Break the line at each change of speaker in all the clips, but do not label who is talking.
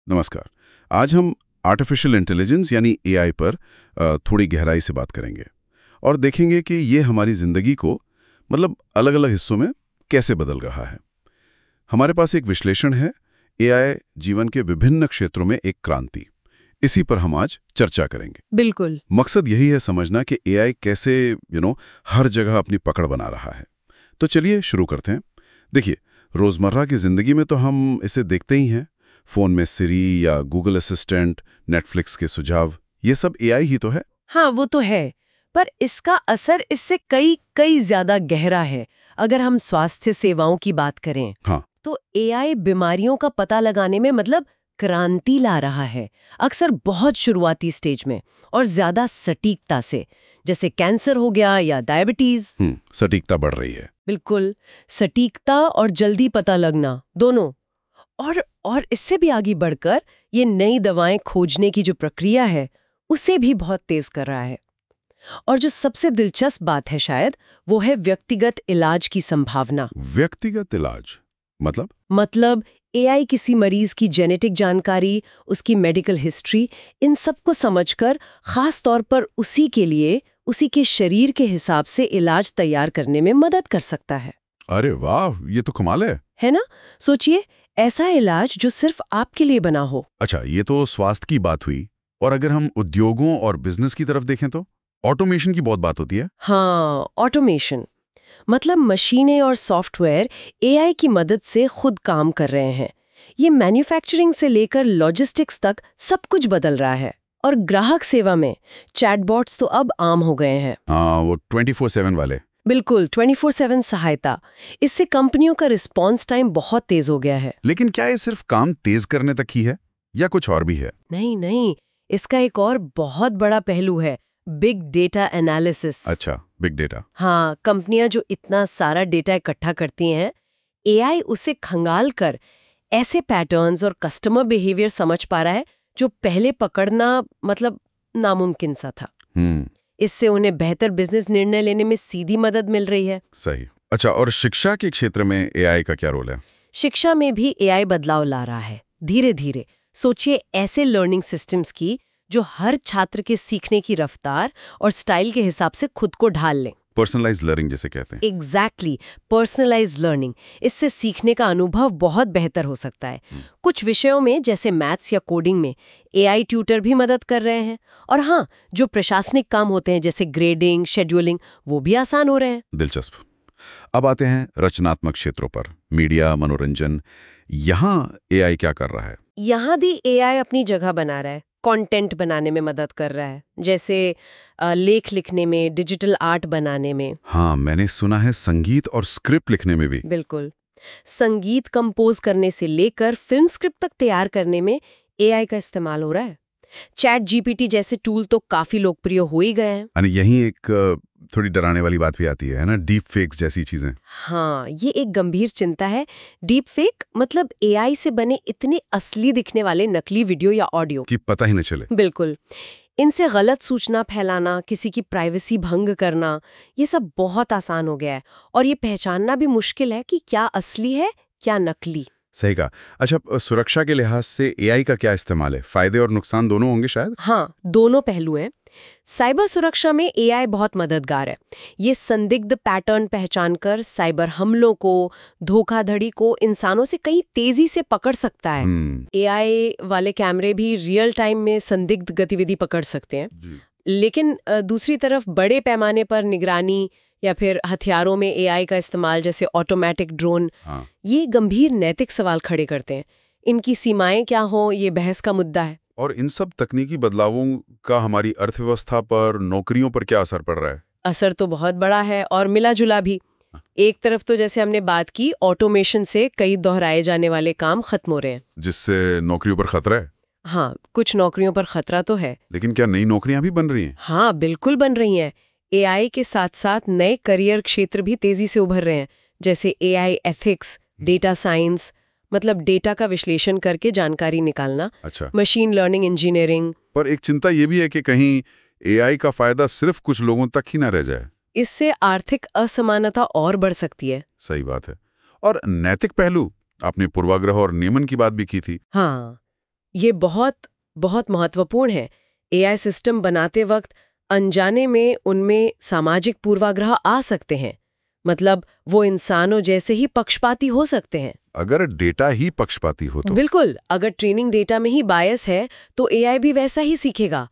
नमस्कार। आज हम आर्टिफिशियल इंटेलिजेंस यानी एआई पर थोड़ी गहराई से बात करेंगे और देखेंगे कि ये हमारी ज़िंदगी को अलग अलग हिस्सों में कैसे बदल रहा है। हमारे पास एक विश्लेषण है, एआई जीवन के विभिन्न क्षेत्रों में एक क्रांति। इसी पर हम आज चर्चा करेंगे।
बिल्कुल।
मकसद यही है समझना कि एआई कैसे हर जगह अपनी पकड़ बना रहा है। तो चलिए शुरू करते हैं। देखिए, रोज़मर्रा की ज़िंदगी में तो हम इसे देखते ही हैं। फ़ोन में सिरी या गूगल असिस्टेंट, नेटफ्लिक्स के सुझाव, ये सब एआई ही तो है।
हाँ, वो तो है, पर इसका असर इससे कई ज्यादा गहरा है। अगर हम स्वास्थ्य सेवाओं की बात करें,
हाँ,
तो एआई बीमारियों का पता लगाने में क्रांति ला रहा है। अक्सर बहुत शुरुआती स्टेज में और ज्यादा सटीकता से, जैसे कैंसर हो गया या डायबिटीज।
सटीकता बढ़ रही है।
बिल्कुल, सटीकता और जल्दी पता लगना दोनों। और इससे भी आगे बढ़कर ये नई दवाएं खोजने की जो प्रक्रिया है, उसे भी बहुत तेज कर रहा है। और जो सबसे दिलचस्प बात है शायद, वो है व्यक्तिगत इलाज की संभावना।
व्यक्तिगत इलाज
मतलब एआई किसी मरीज की जेनेटिक जानकारी, उसकी मेडिकल हिस्ट्री, इन सब को समझकर खास तौर पर उसी के लिए, उसी के शरीर के हिसाब से इलाज तैयार करने में मदद कर सकता है।
अरे वाह, ये तो कमाल है
ना? सोचिए, ऐसा इलाज जो सिर्फ आपके लिए बना हो।
अच्छा, ये तो स्वास्थ्य की बात हुई। और अगर हम उद्योगों और बिजनेस की तरफ देखें तो ऑटोमेशन की बहुत बात होती है।
हाँ, ऑटोमेशन मतलब मशीनें और सॉफ्टवेयर एआई की मदद से खुद काम कर रहे हैं। ये मैन्युफैक्चरिंग से लेकर लॉजिस्टिक्स तक सब कुछ बदल रहा है। और ग्राहक सेवा में चैटबॉट्स तो अब आम हो गए हैं।
हाँ, वो 24/7 वाले।
बिल्कुल, 24/7 सहायता। इससे कंपनियों का रिस्पॉन्स टाइम बहुत तेज हो गया है।
लेकिन क्या ये सिर्फ काम तेज करने तक ही है या कुछ और भी है?
नहीं, इसका एक और बहुत बड़ा पहलू है, बिग डेटा एनालिसिस।
अच्छा, बिग डेटा।
हाँ, कंपनियां जो इतना सारा डेटा इकट्ठा करती हैं, एआई उसे खंगाल कर ऐसे पैटर्न्स और कस्टमर बिहेवियर समझ पा रहा है जो पहले पकड़ना नामुमकिन सा था। इससे उन्हें बेहतर बिजनेस निर्णय लेने में सीधी मदद मिल रही है।
सही। अच्छा, और शिक्षा के क्षेत्र में एआई का क्या रोल है?
शिक्षा में भी एआई बदलाव ला रहा है, धीरे धीरे। सोचिए ऐसे लर्निंग सिस्टम्स की जो हर छात्र के सीखने की रफ्तार और स्टाइल के हिसाब से खुद को ढाल लें।
पर्सनलाइज्ड लर्निंग जिसे कहते हैं।
Exactly, personalised learning. इससे सीखने का अनुभव बहुत बेहतर हो सकता है। कुछ विषयों में जैसे मैथ्स या कोडिंग में एआई ट्यूटर भी मदद कर रहे हैं। और हाँ, जो प्रशासनिक काम होते हैं जैसे ग्रेडिंग, शेड्यूलिंग, वो भी आसान हो रहे हैं।
दिलचस्प। अब आते हैं रचनात्मक क्षेत्रों पर, मीडिया, मनोरंजन। यहाँ एआई क्या कर रहा है?
यहाँ भी एआई अपनी जगह बना रहा है। कंटेंट बनाने में मदद कर रहा है, जैसे लेख लिखने में, डिजिटल आर्ट बनाने में।
हाँ, मैंने सुना है संगीत और स्क्रिप्ट लिखने में भी।
बिल्कुल, संगीत कंपोज करने से लेकर फिल्म स्क्रिप्ट तक तैयार करने में एआई का इस्तेमाल हो रहा है। चैट जीपीटी जैसे टूल तो काफी लोकप्रिय हो ही गए हैं।
यानी यही एक थोड़ी डराने वाली बात भी आती है ना, डीप फेक्स जैसी चीजें।
हाँ, ये एक गंभीर चिंता है। डीप फेक मतलब एआई से बने इतने असली दिखने वाले नकली वीडियो या ऑडियो
कि पता ही न चले।
बिल्कुल, इनसे गलत सूचना फैलाना, किसी की प्राइवेसी भंग करना, ये सब बहुत आसान हो गया है। और ये पहचानना भी मुश्किल है कि क्या असली है, क्या नकली।
सही कहा। अच्छा, सुरक्षा के लिहाज से एआई का क्या इस्तेमाल है? फायदे और नुकसान दोनों होंगे शायद?
हाँ, दोनों पहलू हैं। साइबर सुरक्षा में एआई बहुत मददगार है। ये संदिग्ध पैटर्न पहचानकर साइबर हमलों को, धोखाधड़ी को इंसानों से कई तेजी से पकड़ सकता है। एआई वाले कैमरे भी रियल टाइम में संदिग्ध गतिविधि पकड़ सकते हैं। लेकिन दूसरी तरफ बड़े पैमाने पर निगरानी या फिर हथियारों में एआई का इस्तेमाल जैसे ऑटोमेटिक ड्रोन, ये गंभीर नैतिक सवाल खड़े करते हैं। इनकी सीमाएं क्या हों, ये बहस का मुद्दा है।
और इन सब तकनीकी बदलावों का हमारी अर्थव्यवस्था पर, नौकरियों पर क्या असर पड़ रहा है?
असर तो बहुत बड़ा है और मिला जुला भी। एक तरफ तो जैसे हमने बात की, ऑटोमेशन से कई दोहराए जाने वाले काम खत्म हो रहे हैं,
जिससे नौकरियों पर खतरा है।
हाँ, कुछ नौकरियों पर खतरा तो है।
लेकिन क्या नई नौकरियां भी बन रही हैं?
हाँ, बिल्कुल बन रही हैं। एआई के साथ साथ नए करियर क्षेत्र भी तेजी से उभर रहे हैं, जैसे एआई एथिक्स, डेटा साइंस, मतलब डेटा का विश्लेषण करके जानकारी निकालना।
अच्छा।
Machine learning engineering.
पर एक चिंता ये भी है कि कहीं एआई का फायदा सिर्फ कुछ लोगों तक ही ना रह जाए।
इससे आर्थिक असमानता और बढ़ सकती है।
सही बात है। और नैतिक पहलू, आपने पूर्वाग्रह और नियमन की बात भी की थी।
हाँ, ये बहुत बहुत महत्वपूर्ण है। एआई सिस्टम बनाते वक्त अनजाने में उनमें सामाजिक पूर्वाग्रह आ सकते हैं। मतलब वो इंसानों जैसे ही पक्षपाती हो सकते हैं।
अगर डेटा ही पक्षपाती हो तो?
बिल्कुल, अगर ट्रेनिंग डेटा में ही बायस है तो एआई भी वैसा ही सीखेगा।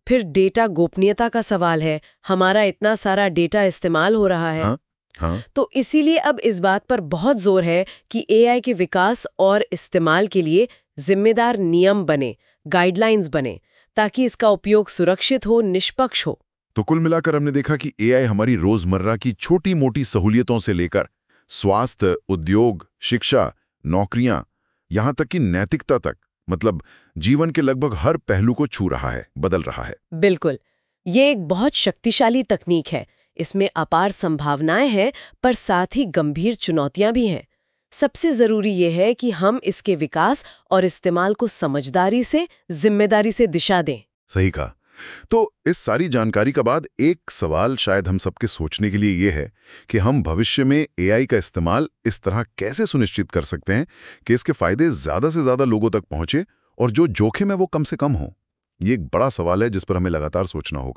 फिर डेटा गोपनीयता का सवाल है। हमारा इतना सारा डेटा इस्तेमाल हो रहा है।
हाँ, हाँ।
तो इसीलिए अब इस बात पर बहुत जोर है कि एआई के विकास और इस्तेमाल के लिए जिम्मेदार नियम बने, गाइडलाइंस बने, ताकि इसका उपयोग सुरक्षित हो, निष्पक्ष हो।
तो कुल मिलाकर हमने देखा कि एआई हमारी रोजमर्रा की छोटी-मोटी सहूलियतों से लेकर स्वास्थ्य, उद्योग, शिक्षा, नौकरियां, यहां तक कि नैतिकता तक, मतलब जीवन के लगभग हर पहलू को छू रहा है, बदल रहा है।
बिल्कुल, ये एक बहुत शक्तिशाली तकनीक है। इसमें अपार संभावनाएं हैं, पर साथ ही गंभीर चुनौतियां भी हैं। सबसे जरूरी ये है कि हम इसके विकास और इस्तेमाल को समझदारी से, जिम्मेदारी से दिशा दें।
सही कहा। तो इस सारी जानकारी का बाद एक सवाल शायद हम सबके सोचने के लिए ये है कि हम भविष्य में एआई का इस्तेमाल इस तरह कैसे सुनिश्चित कर सकते हैं कि इसके फायदे ज्यादा से ज्यादा लोगों तक पहुंचे और जो जोखिम है वो कम से कम हो। ये एक बड़ा सवाल है जिस पर हमें लगातार सोचना होगा।